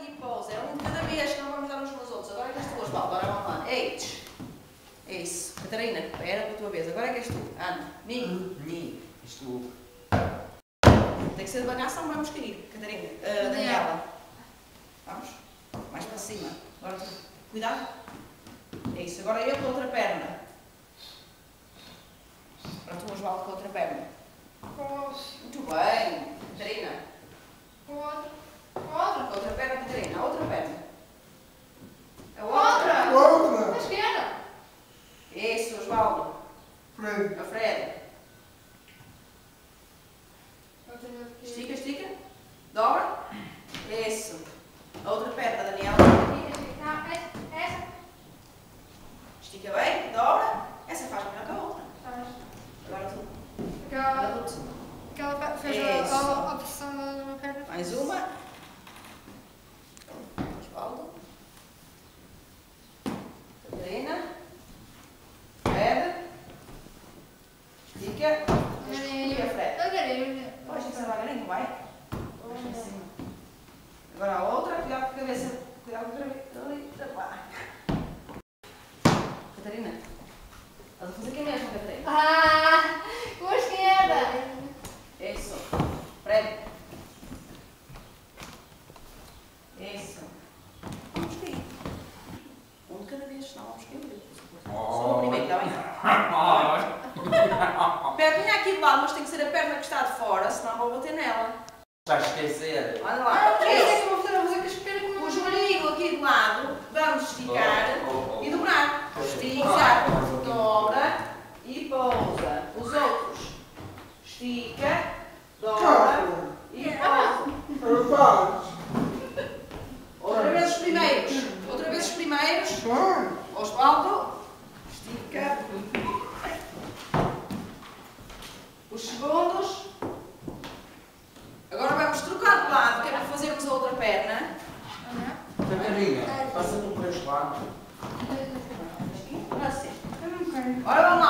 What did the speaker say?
e pousa. É um de cada vez, não vamos dar uns nos outros. Agora é que és tu, Osvaldo. Agora vamos lá. H. É isso. Catarina, espera para a tua vez. Agora é que és tu. Ana. Ni. Ni. Isto. Tem que ser devagar, senão vamos cair. Catarina. Daniela. Vamos. Mais para cima. Agora tu. Cuidado. É isso. Agora eu com a outra perna. Agora tu, Osvaldo, com a outra perna. Muito bem. Catarina. Com a outra perna, Catarina. A outra perna. A outra. A esquerda. Isso, Osvaldo. Fred. A Fred. Estica, estica. Dobra. Isso. A outra perna, Daniela. Essa. Estica bem. Dobra. Essa faz melhor que a outra. Agora tu. Aquela fez Isso. a opção da minha perna. Mais uma. Osvaldo. Catarina. Fred. Estica. E a Fred. Pode ser devagarinho, vai. Deixa em cima. Agora a outra. Cuidado com a cabeça. Cuidado com a cabeça. Catarina. Estás a fazer aqui mesmo, Catarina? Com a esquerda. Isso. Fred. Isso. Vamos cair. Um de cada vez, senão vamos cair. Só o primeiro, está bem? Perninha aqui de lado, mas tem que ser a perna que está de fora, senão vou bater nela. Estás a esquecer. Olha lá. É Isso. que eu vou fazer com a esquerda. O joelhinho aqui de lado, vamos esticar e dobrar. Estica, dobra e pousa. Os outros. Estica, dobra e pousa. Outra vez os primeiros. Outra vez os primeiros. Osvaldo. Estica. Os segundos. Agora vamos trocar de lado, que é para fazermos a outra perna. Catarina, passa-me para este lado. Assim. Ora vamos